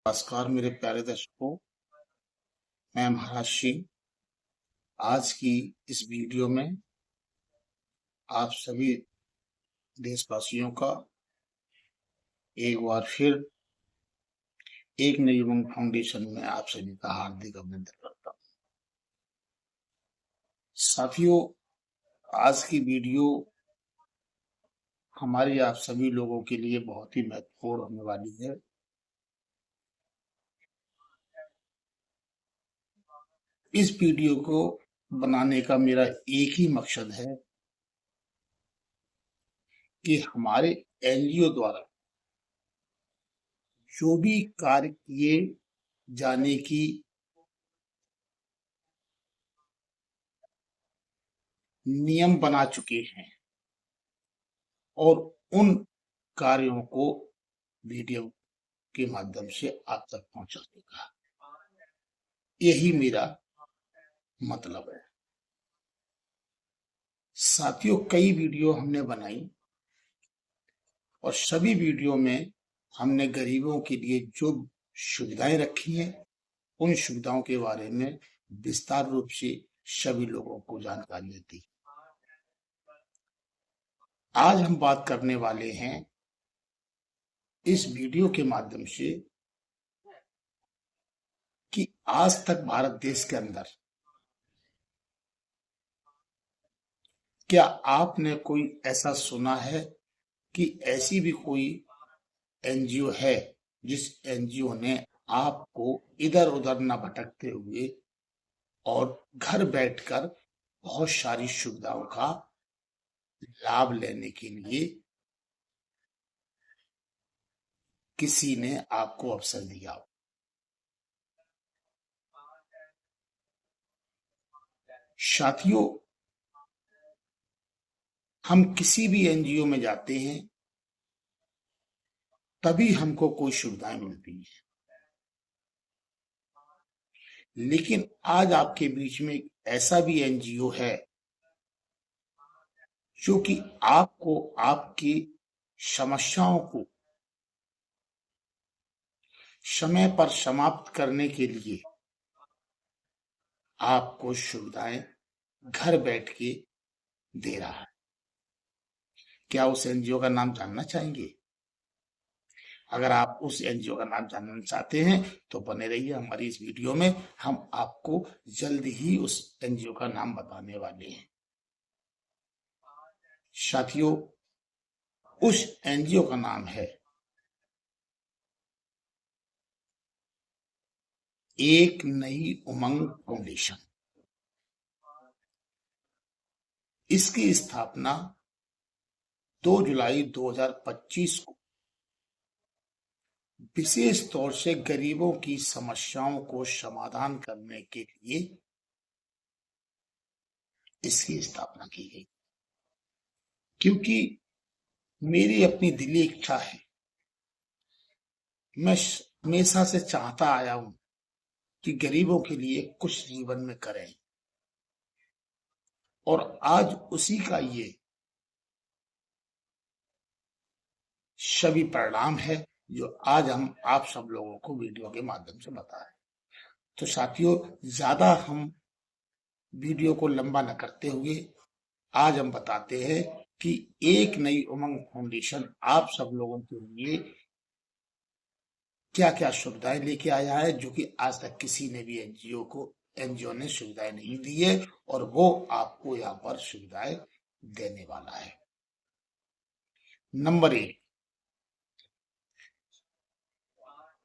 नमस्कार मेरे प्यारे दर्शकों, मैं महाराज सिंह। आज की इस वीडियो में आप सभी देशवासियों का एक बार फिर एक नई उमंग फाउंडेशन में आप सभी का हार्दिक अभिनंदन करता हूँ। साथियों, आज की वीडियो हमारी आप सभी लोगों के लिए बहुत ही महत्वपूर्ण होने वाली है। इस वीडियो को बनाने का मेरा एक ही मकसद है कि हमारे एनजीओ द्वारा जो भी कार्य किए जाने की नियम बना चुके हैं और उन कार्यों को वीडियो के माध्यम से आप तक पहुंचाने का यही मेरा मतलब है। साथियों, कई वीडियो हमने बनाई और सभी वीडियो में हमने गरीबों के लिए जो सुविधाएं रखी हैं उन सुविधाओं के बारे में विस्तार रूप से सभी लोगों को जानकारी दी। आज हम बात करने वाले हैं इस वीडियो के माध्यम से कि आज तक भारत देश के अंदर क्या आपने कोई ऐसा सुना है कि ऐसी भी कोई एनजीओ है जिस एनजीओ ने आपको इधर उधर न भटकते हुए और घर बैठकर बहुत सारी सुविधाओं का लाभ लेने के लिए किसी ने आपको अवसर दिया हो? साथियों, हम किसी भी एनजीओ में जाते हैं तभी हमको कोई सुविधाएं मिलती है, लेकिन आज आपके बीच में एक ऐसा भी एनजीओ है जो कि आपको आपकी समस्याओं को समय पर समाप्त करने के लिए आपको सुविधाएं घर बैठ के दे रहा है। क्या उस एनजीओ का नाम जानना चाहेंगे? अगर आप उस एनजीओ का नाम जानना चाहते हैं तो बने रहिए हमारी इस वीडियो में। हम आपको जल्द ही उस एनजीओ का नाम बताने वाले हैं। साथियों, उस एनजीओ का नाम है एक नई उमंग फाउंडेशन। इसकी स्थापना 2 जुलाई 2025 को विशेष तौर से गरीबों की समस्याओं को समाधान करने के लिए इसकी स्थापना की गई, क्योंकि मेरी अपनी दिली इच्छा है। मैं हमेशा से चाहता आया हूं कि गरीबों के लिए कुछ जीवन में करें, और आज उसी का ये सभी परिणाम है जो आज हम आप सब लोगों को वीडियो के माध्यम से बता रहे हैं। तो साथियों, ज्यादा हम वीडियो को लंबा न करते हुए आज हम बताते हैं कि एक नई उमंग फाउंडेशन आप सब लोगों के लिए क्या क्या सुविधाएं लेके आया है, जो कि आज तक किसी ने भी एनजीओ ने सुविधाएं नहीं दी है, और वो आपको यहाँ पर सुविधाएं देने वाला है। नंबर 1,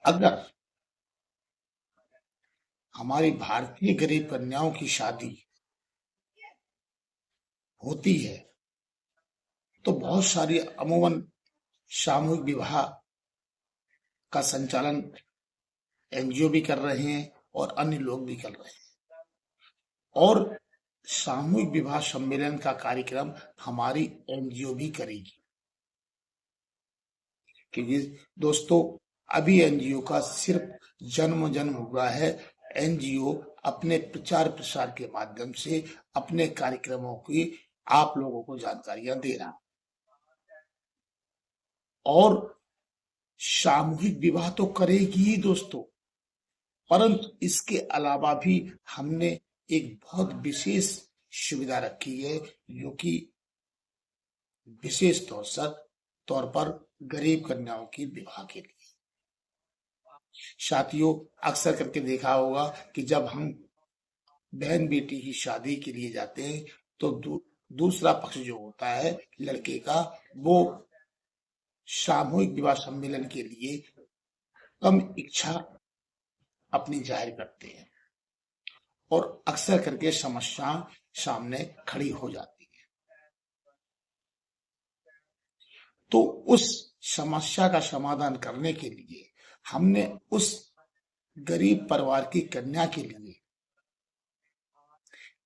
अगर हमारी भारतीय गरीब कन्याओं की शादी होती है तो बहुत सारी अमूमन सामूहिक विवाह का संचालन एनजीओ भी कर रहे हैं और अन्य लोग भी कर रहे हैं, और सामूहिक विवाह सम्मेलन का कार्यक्रम हमारी एनजीओ भी करेगी। क्योंकि दोस्तों, अभी एनजीओ का सिर्फ जन्म हुआ है। एनजीओ अपने प्रचार प्रसार के माध्यम से अपने कार्यक्रमों की आप लोगों को जानकारियां दे रहा, और सामूहिक विवाह तो करेगी ही दोस्तों, परंतु इसके अलावा भी हमने एक बहुत विशेष सुविधा रखी है, जो कि विशेष तौर पर गरीब कन्याओं के विवाह के लिए। साथियों, अक्सर करके देखा होगा कि जब हम बहन बेटी की शादी के लिए जाते हैं तो दूसरा पक्ष जो होता है लड़के का, वो सामूहिक विवाह सम्मेलन के लिए कम इच्छा अपनी जाहिर करते हैं और अक्सर करके समस्या सामने खड़ी हो जाती है। तो उस समस्या का समाधान करने के लिए हमने उस गरीब परिवार की कन्या के लिए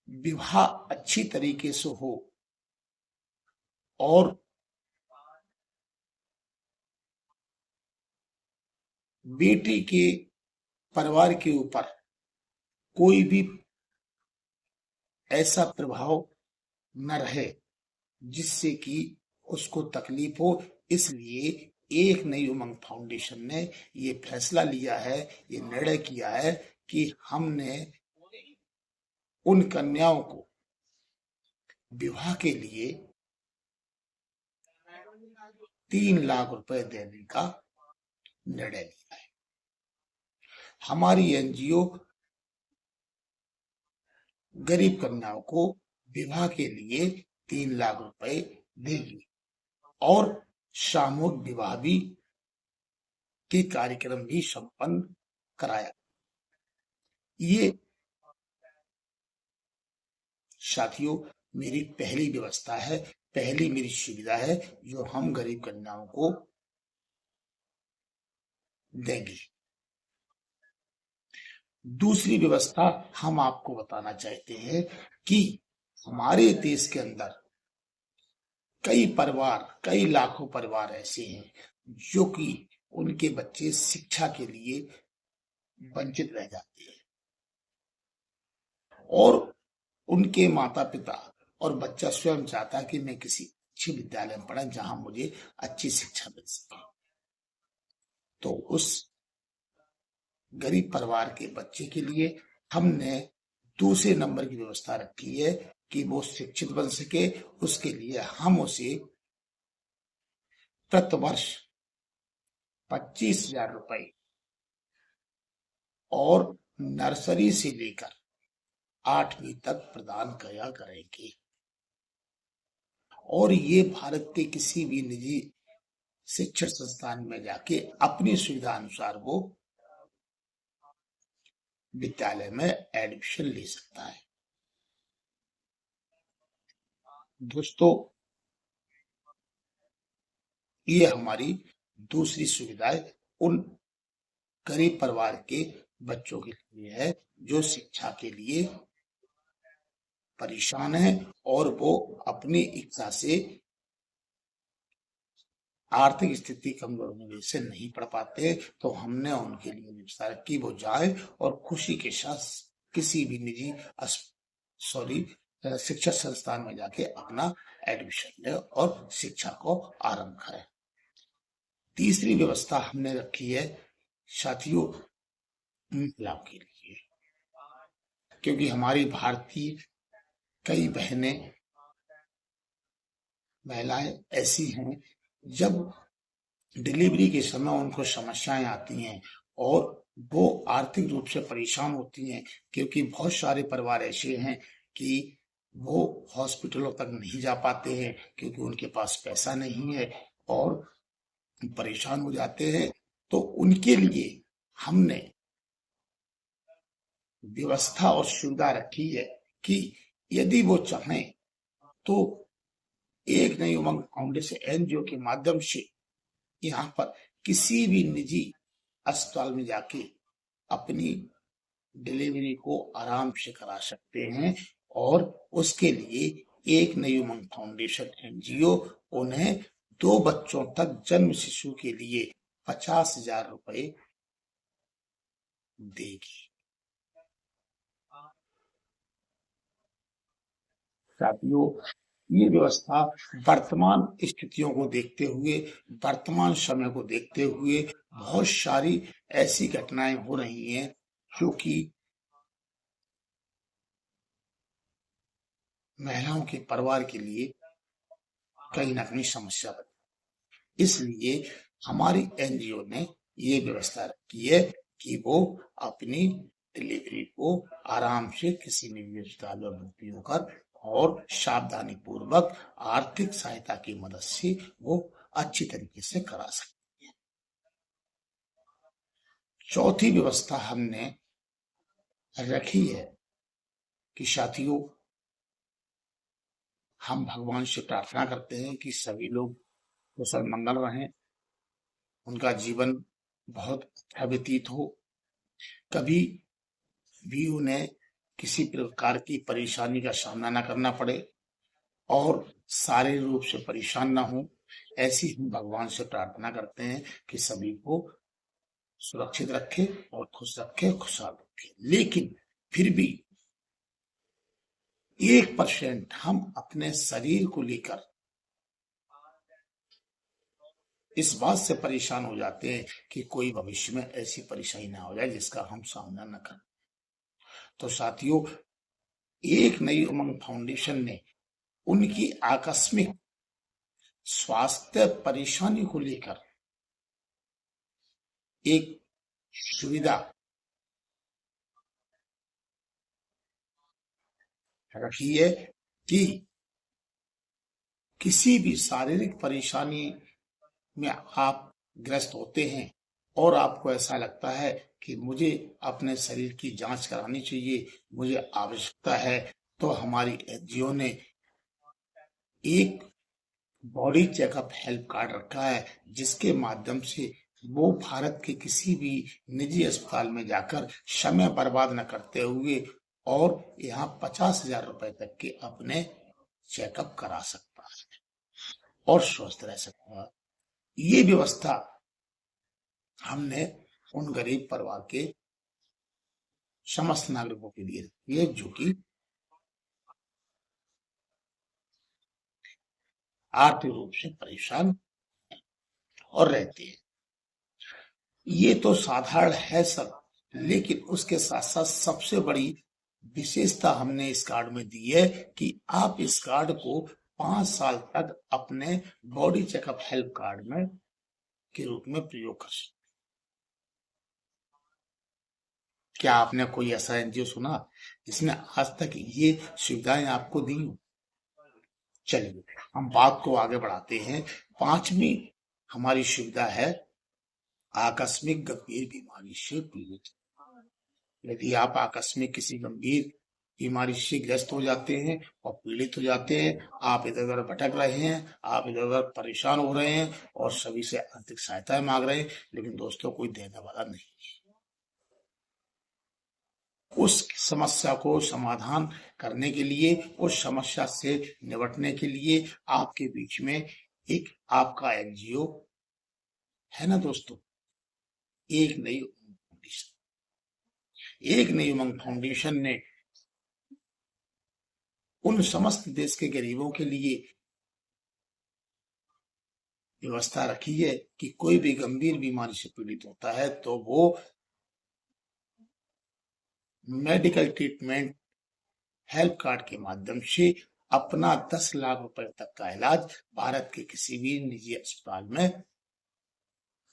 विवाह अच्छी तरीके से हो और बेटी के परिवार के ऊपर कोई भी ऐसा प्रभाव न रहे जिससे कि उसको तकलीफ हो, इसलिए एक नई उमंग फाउंडेशन ने ये फैसला लिया है, ये निर्णय किया है कि हमने उन कन्याओं को विवाह के लिए 3 लाख रुपए देने का निर्णय लिया है। हमारी एनजीओ गरीब कन्याओं को विवाह के लिए 3 लाख रुपए देगी और सामूहिक विवाह भी के कार्यक्रम भी संपन्न कराया। ये साथियों मेरी पहली व्यवस्था है, पहली मेरी सुविधा है जो हम गरीब कन्याओं को देंगे। दूसरी व्यवस्था हम आपको बताना चाहते हैं कि हमारे देश के अंदर कई परिवार, कई लाखों परिवार ऐसे हैं जो कि उनके बच्चे शिक्षा के लिए वंचित रह जाते हैं और उनके माता पिता और बच्चा स्वयं चाहता है कि मैं किसी अच्छे विद्यालय में पढ़ा जहां मुझे अच्छी शिक्षा मिल सके। तो उस गरीब परिवार के बच्चे के लिए हमने दूसरे नंबर की व्यवस्था रखी है कि वो शिक्षित बन सके। उसके लिए हम उसे प्रति वर्ष 25,000 रुपए और नर्सरी से लेकर 8वीं तक प्रदान किया करेंगे और ये भारत के किसी भी निजी शिक्षण संस्थान में जाके अपनी सुविधा अनुसार वो विद्यालय में एडमिशन ले सकता है। दोस्तों, ये हमारी दूसरी सुविधा उन गरीब परिवार के बच्चों के लिए है जो शिक्षा के लिए परेशान है और वो अपनी इच्छा से आर्थिक स्थिति कमजोर होने से नहीं पढ़ पाते, तो हमने उनके लिए व्यवस्था रखी वो जाए और खुशी के साथ किसी भी निजी शिक्षा संस्थान में जाके अपना एडमिशन ले और शिक्षा को आरंभ करें। तीसरी व्यवस्था हमने रखी है साथियों महिलाओं के लिए, क्योंकि हमारी भारतीय कई बहनें महिलाएं ऐसी हैं जब डिलीवरी के समय उनको समस्याएं आती हैं और वो आर्थिक रूप से परेशान होती हैं, क्योंकि बहुत सारे परिवार ऐसे हैं कि वो हॉस्पिटलों तक नहीं जा पाते हैं क्योंकि उनके पास पैसा नहीं है और परेशान हो जाते हैं। तो उनके लिए हमने व्यवस्था और सुविधा रखी है कि यदि वो चाहें तो एक नई उमंग फाउंडेशन एनजीओ के माध्यम से यहाँ पर किसी भी निजी अस्पताल में जाके अपनी डिलीवरी को आराम से करा सकते हैं और उसके लिए एक नई उमंग फाउंडेशन एनजीओ उन्हें 2 बच्चों तक जन्म शिशु के लिए 50,000 रुपए देगी। साथियों, ये व्यवस्था वर्तमान स्थितियों को देखते हुए, वर्तमान समय को देखते हुए बहुत सारी ऐसी घटनाएं हो रही हैं जो कि महिलाओं के परिवार के लिए कहीं ना कहीं समस्या बनी। इसलिए हमारी एनजीओ ने ये व्यवस्था रखी है कि वो अपनी डिलीवरी को आराम से किसी निजी अस्पताल में भर्ती होकर और सावधानी पूर्वक आर्थिक सहायता की मदद से वो अच्छी तरीके से करा सकते हैं। चौथी व्यवस्था हमने रखी है कि साथियों, हम भगवान से प्रार्थना करते हैं कि सभी लोग कुशल मंगल रहें, उनका जीवन बहुत अच्छा व्यतीत हो, कभी भी उन्हें किसी प्रकार की परेशानी का सामना न करना पड़े और शारीरिक रूप से परेशान ना हो। ऐसी हम भगवान से प्रार्थना करते हैं कि सभी को सुरक्षित रखे और खुश रखे, खुशहाल रखे। लेकिन फिर भी 1% हम अपने शरीर को लेकर इस बात से परेशान हो जाते हैं कि कोई भविष्य में ऐसी परेशानी ना हो जाए जिसका हम सामना न करें। तो साथियों, एक नई उमंग फाउंडेशन ने उनकी आकस्मिक स्वास्थ्य परेशानी को लेकर एक सुविधा रखी है कि किसी भी शारीरिक परेशानी में आप ग्रस्त होते हैं और आपको ऐसा लगता है कि मुझे अपने शरीर की जांच करानी चाहिए, मुझे आवश्यकता है, तो हमारी एनजीओ ने एक बॉडी चेकअप हेल्प कार्ड रखा है, जिसके माध्यम से वो भारत के किसी भी निजी अस्पताल में जाकर समय बर्बाद न करते हुए और यहाँ 50,000 रुपए तक के अपने चेकअप करा सकता है और स्वस्थ रह सकता है। ये व्यवस्था हमने उन गरीब परिवार के समस्त नागरिकों के लिए रखी है जो कि आर्थिक रूप से परेशान और रहते हैं। ये तो साधारण है सब, लेकिन उसके साथ साथ सबसे बड़ी विशेषता हमने इस कार्ड में दी है कि आप इस कार्ड को 5 साल तक अपने बॉडी चेकअप हेल्प कार्ड में के रूप में प्रयोग कर सकते। क्या आपने कोई ऐसा एनजीओ सुना जिसने आज तक ये सुविधाएं आपको दी हो? चलिए हम बात को आगे बढ़ाते हैं। 5वीं हमारी सुविधा है आकस्मिक गंभीर बीमारी से पीड़ित। यदि आप आकस्मिक किसी गंभीर बीमारी से ग्रस्त हो जाते हैं और पीड़ित हो जाते हैं, आप इधर उधर भटक रहे हैं, आप इधर उधर परेशान हो रहे हैं और सभी से आर्थिक सहायता मांग रहे हैं, लेकिन दोस्तों कोई देने वाला नहीं, उस समस्या को समाधान करने के लिए, उस समस्या से निपटने के लिए आपके बीच में एक आपका एनजीओ है ना दोस्तों, एक नई उमंग फाउंडेशन ने उन समस्त देश के गरीबों के लिए व्यवस्था रखी है कि कोई भी गंभीर बीमारी से पीड़ित होता है तो वो मेडिकल ट्रीटमेंट हेल्प कार्ड के माध्यम से अपना 10 लाख रुपए तक का इलाज भारत के किसी भी निजी अस्पताल में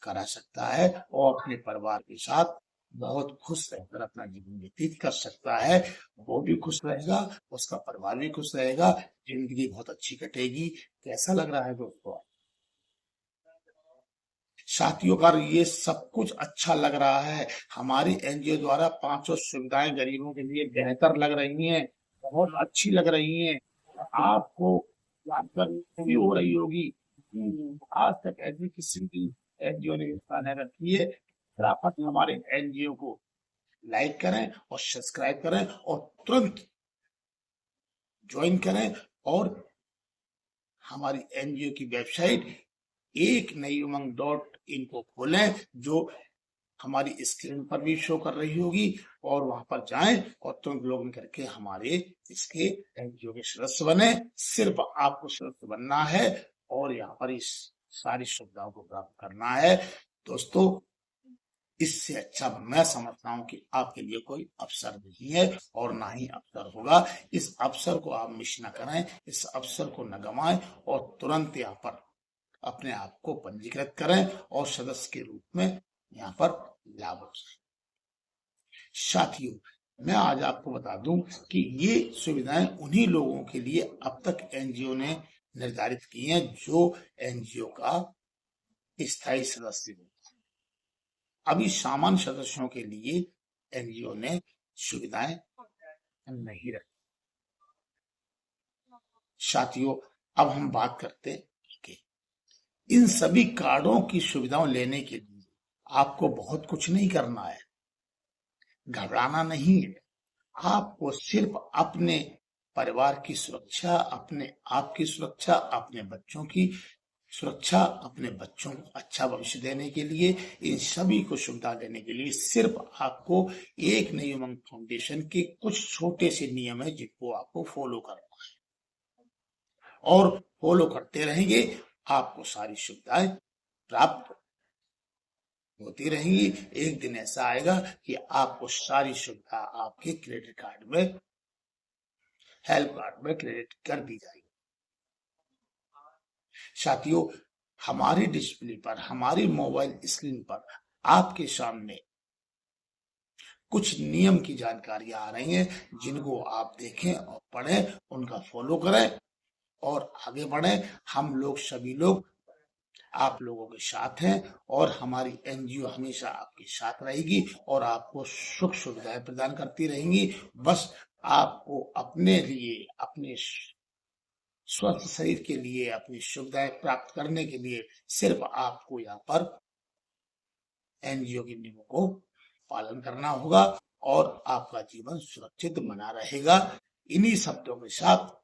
करा सकता है और अपने परिवार के साथ बहुत खुश रहकर अपना जीवन व्यतीत कर सकता है। वो भी खुश रहेगा, उसका परिवार भी खुश रहेगा, जिंदगी बहुत अच्छी कटेगी। कैसा लग रहा है दोस्तों? साथियों का ये सब कुछ अच्छा लग रहा है। हमारी एनजीओ द्वारा 500 सुविधाएं गरीबों के लिए बेहतर लग रही हैं, बहुत अच्छी लग रही हैं। आपको जानकर भी हो रही होगी कि आज तक ऐसी किसी की एनजीओ ने व्यवस्था नहीं रखी है। फटाफट हमारे एनजीओ को लाइक करें और सब्सक्राइब करें और तुरंत ज्वाइन करें और हमारी एनजीओ की वेबसाइट एक नई उमंग .in को खोलें, जो हमारी स्क्रीन पर भी शो कर रही होगी, और वहां पर जाएं और तुरंत लॉगिन करके हमारे इसके एनजीओ के सदस्य बने। सिर्फ आपको सदस्य बनना है और यहाँ पर इस सारी सुविधाओं को प्राप्त करना है। दोस्तों, इससे अच्छा मैं समझता हूं कि आपके लिए कोई अवसर नहीं है और ना ही अवसर होगा। इस अवसर को आप मिस न करें, इस अवसर को न गंवाएं और तुरंत यहाँ पर अपने आप को पंजीकृत करें और सदस्य के रूप में यहाँ पर लाभ उठाएं। साथियों, मैं आज आपको बता दूं कि ये सुविधाएं उन्हीं लोगों के लिए अब तक एनजीओ ने निर्धारित की हैं जो एनजीओ का स्थायी सदस्य है। अभी सामान्य सदस्यों के लिए एनजीओ ने सुविधाएं नहीं रखी। साथियों, अब हम बात करते हैं कि इन सभी कार्डों की सुविधाओं लेने के लिए आपको बहुत कुछ नहीं करना है, घबराना नहीं है। आपको सिर्फ अपने परिवार की सुरक्षा, अपने आप की सुरक्षा, अपने बच्चों की सुरक्षा, अपने बच्चों को अच्छा भविष्य देने के लिए, इन सभी को सुविधा देने के लिए सिर्फ आपको एक नई उमंग फाउंडेशन के कुछ छोटे से नियम है जिनको आपको फॉलो करना है, और फॉलो करते रहेंगे आपको सारी सुविधाएं प्राप्त होती रहेंगी। एक दिन ऐसा आएगा कि आपको सारी सुविधा आपके क्रेडिट कार्ड में, हेल्प कार्ड में क्रेडिट कर दी जाएगी। साथियों, हमारी डिस्प्ले पर, हमारी मोबाइल स्क्रीन पर आपके सामने कुछ नियम की जानकारियां आ रही हैं जिनको आप देखें और पढ़ें, उनका फॉलो करें और आगे बढ़ें। हम लोग सभी लोग आप लोगों के साथ हैं और हमारी एनजीओ हमेशा आपके साथ रहेगी और आपको सुख सुविधाएं प्रदान करती रहेंगी। बस आपको अपने लिए, अपने स्वस्थ शरीर के लिए, अपनी सुविधाएं प्राप्त करने के लिए सिर्फ आपको यहाँ पर एनजीओ के नियमों को पालन करना होगा और आपका जीवन सुरक्षित बना रहेगा। इन्हीं शब्दों के साथ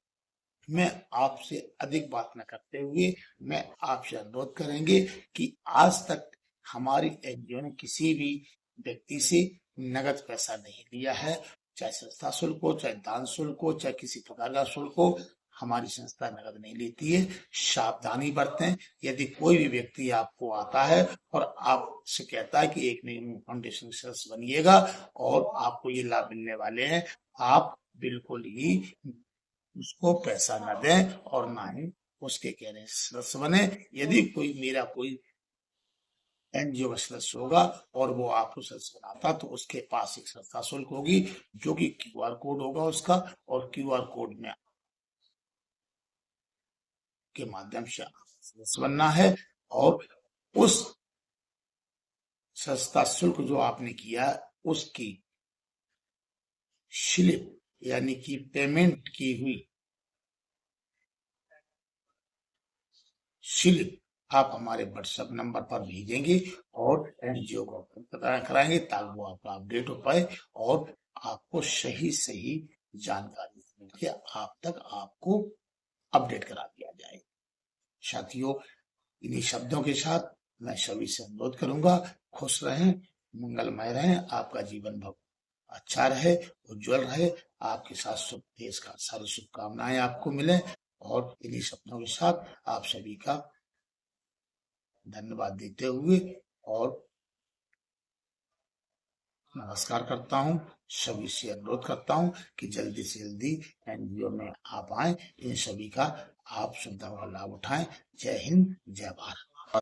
मैं आपसे अधिक बात न करते हुए मैं आपसे अनुरोध करेंगे कि आज तक हमारी एनजीओ ने किसी भी व्यक्ति से नगद पैसा नहीं लिया है, चाहे संस्था शुल्क हो, चाहे दान शुल्क हो, चाहे किसी प्रकार का शुल्क हो। हमारी संस्था नगद नहीं लेती है। सावधानी बरतें। यदि कोई भी व्यक्ति आपको आता है और आपसे कहता है कि एक नई फाउंडेशन सदस्य बनिएगा और आपको ये लाभ मिलने वाले हैं, आप बिल्कुल ही उसको पैसा न दें और ना ही उसके कहने से सदस्य बने। यदि कोई मेरा कोई एनजीओ का सदस्य होगा और वो आपको सदस्य बनाता तो उसके पास एक संस्था शुल्क होगी जो कि क्यूआर कोड होगा उसका, और क्यूआर कोड में के माध्यम से सदस्य बनना है और उस संस्था शुल्क जो आपने किया उसकी स्लिप यानी कि पेमेंट की हुई स्लिप आप हमारे व्हाट्सएप नंबर पर भेजेंगे और एनजीओ को पता कराएंगे ताकि वो आपका अपडेट हो पाए और आपको सही सही जानकारी मिलकर आप तक आपको अपडेट करा दिया जाए। साथियों, इन्हीं शब्दों के साथ मैं सभी से अनुरोध करूंगा, खुश रहें, मंगलमय रहें, आपका जीवन अच्छा रहे, उज्जवल रहे, आपके साथ शुभ देश का सारी शुभकामनाएं आपको मिले। और इन्हीं शब्दों के साथ आप सभी का धन्यवाद देते हुए और नमस्कार करता हूं। सभी से अनुरोध करता हूं कि जल्दी से जल्दी एनजीओ में आप आए, इन सभी का आप सुविधाओं का लाभ उठाएं। जय हिंद, जय भारत।